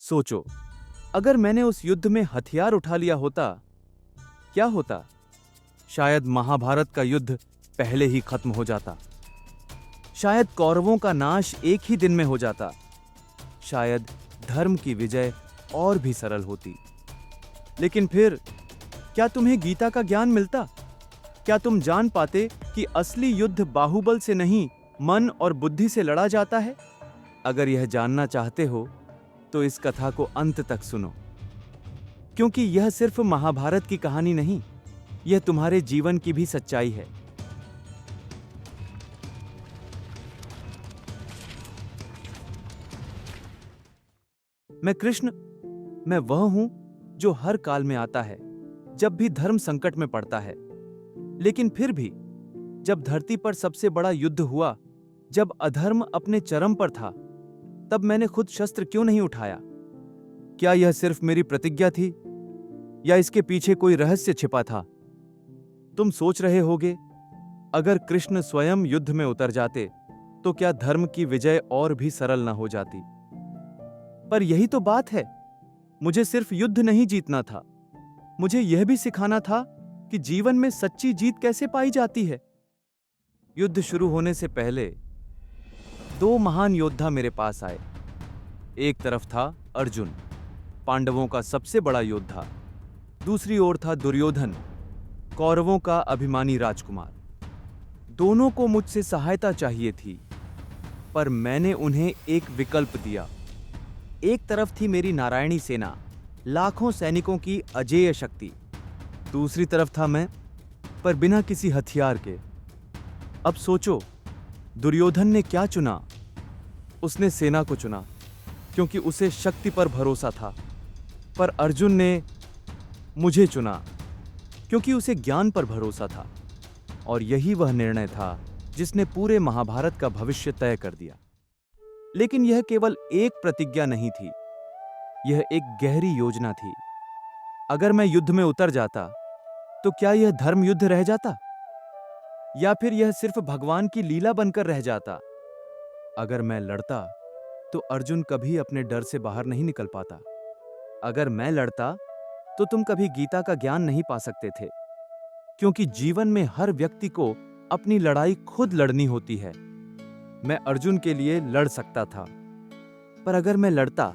सोचो, अगर मैंने उस युद्ध में हथियार उठा लिया होता, क्या होता? शायद महाभारत का युद्ध पहले ही खत्म हो जाता। शायद कौरवों का नाश एक ही दिन में हो जाता। शायद धर्म की विजय और भी सरल होती। लेकिन फिर क्या तुम्हें गीता का ज्ञान मिलता? क्या तुम जान पाते कि असली युद्ध बाहुबल से नहीं, मन और बुद्धि से लड़ा जाता है? अगर यह जानना चाहते हो तो इस कथा को अंत तक सुनो, क्योंकि यह सिर्फ महाभारत की कहानी नहीं, यह तुम्हारे जीवन की भी सच्चाई है। मैं कृष्ण, मैं वह हूं जो हर काल में आता है, जब भी धर्म संकट में पड़ता है। लेकिन फिर भी जब धरती पर सबसे बड़ा युद्ध हुआ, जब अधर्म अपने चरम पर था, तब मैंने खुद शस्त्र क्यों नहीं उठाया? क्या यह सिर्फ मेरी प्रतिज्ञा थी, या इसके पीछे कोई रहस्य छिपा था? तुम सोच रहे होगे, अगर कृष्ण स्वयं युद्ध में उतर जाते तो क्या धर्म की विजय और भी सरल न हो जाती? पर यही तो बात है, मुझे सिर्फ युद्ध नहीं जीतना था, मुझे यह भी सिखाना था कि जीवन में सच्ची जीत कैसे पाई जाती है। युद्ध शुरू होने से पहले दो महान योद्धा मेरे पास आए। एक तरफ था अर्जुन, पांडवों का सबसे बड़ा योद्धा। दूसरी ओर था दुर्योधन, कौरवों का अभिमानी राजकुमार। दोनों को मुझसे सहायता चाहिए थी, पर मैंने उन्हें एक विकल्प दिया। एक तरफ थी मेरी नारायणी सेना, लाखों सैनिकों की अजेय शक्ति। दूसरी तरफ था मैं, पर बिना किसी हथियार के। अब सोचो, दुर्योधन ने क्या चुना? उसने सेना को चुना, क्योंकि उसे शक्ति पर भरोसा था। पर अर्जुन ने मुझे चुना, क्योंकि उसे ज्ञान पर भरोसा था। और यही वह निर्णय था जिसने पूरे महाभारत का भविष्य तय कर दिया। लेकिन यह केवल एक प्रतिज्ञा नहीं थी, यह एक गहरी योजना थी। अगर मैं युद्ध में उतर जाता तो क्या यह धर्म युद्ध रह जाता, या फिर यह सिर्फ भगवान की लीला बनकर रह जाता? अगर मैं लड़ता तो अर्जुन कभी अपने डर से बाहर नहीं निकल पाता। अगर मैं लड़ता तो तुम कभी गीता का ज्ञान नहीं पा सकते थे, क्योंकि जीवन में हर व्यक्ति को अपनी लड़ाई खुद लड़नी होती है। मैं अर्जुन के लिए लड़ सकता था, पर अगर मैं लड़ता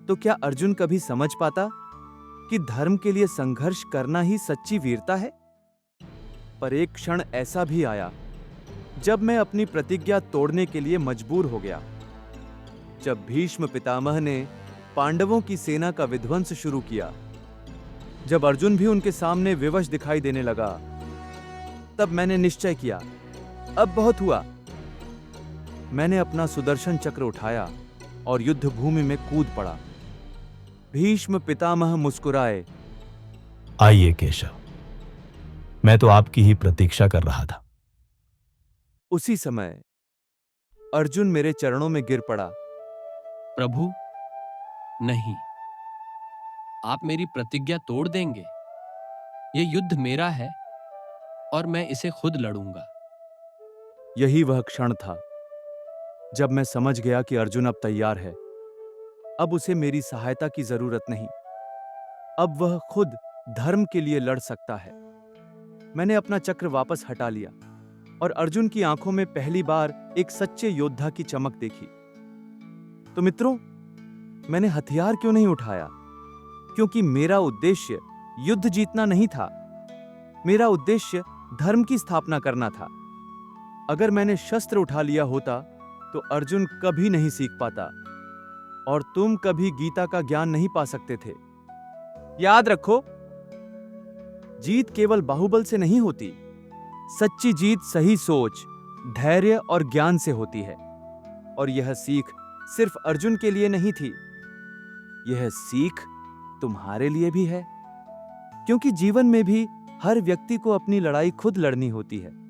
तो क्या अर्जुन कभी समझ पाता कि धर्म के लिए संघर्ष करना ही सच्ची वीरता है? पर एक क्षण ऐसा भी आया जब मैं अपनी प्रतिज्ञा तोड़ने के लिए मजबूर हो गया। जब भीष्म पितामह ने पांडवों की सेना का विध्वंस शुरू किया, जब अर्जुन भी उनके सामने विवश दिखाई देने लगा, तब मैंने निश्चय किया, अब बहुत हुआ। मैंने अपना सुदर्शन चक्र उठाया और युद्ध भूमि में कूद पड़ा। भीष्म पितामह मुस्कुराए। आइए केशव, मैं तो आपकी ही प्रतीक्षा कर रहा था। उसी समय अर्जुन मेरे चरणों में गिर पड़ा। प्रभु, नहीं, आप मेरी प्रतिज्ञा तोड़ देंगे। यह युद्ध मेरा है और मैं इसे खुद लड़ूंगा। यही वह क्षण था जब मैं समझ गया कि अर्जुन अब तैयार है। अब उसे मेरी सहायता की जरूरत नहीं, अब वह खुद धर्म के लिए लड़ सकता है। मैंने अपना चक्र वापस हटा लिया और अर्जुन की आंखों में पहली बार एक सच्चे योद्धा की चमक देखी। तो मित्रों, मैंने हथियार क्यों नहीं उठाया? क्योंकि मेरा उद्देश्य युद्ध जीतना नहीं था, मेरा उद्देश्य धर्म की स्थापना करना था। अगर मैंने शस्त्र उठा लिया होता तो अर्जुन कभी नहीं सीख पाता और तुम कभी गीता का ज्ञान नहीं पा सकते थे। याद रखो, जीत केवल बाहुबल से नहीं होती, सच्ची जीत सही सोच, धैर्य और ज्ञान से होती है। और यह सीख सिर्फ अर्जुन के लिए नहीं थी, यह सीख तुम्हारे लिए भी है, क्योंकि जीवन में भी हर व्यक्ति को अपनी लड़ाई खुद लड़नी होती है।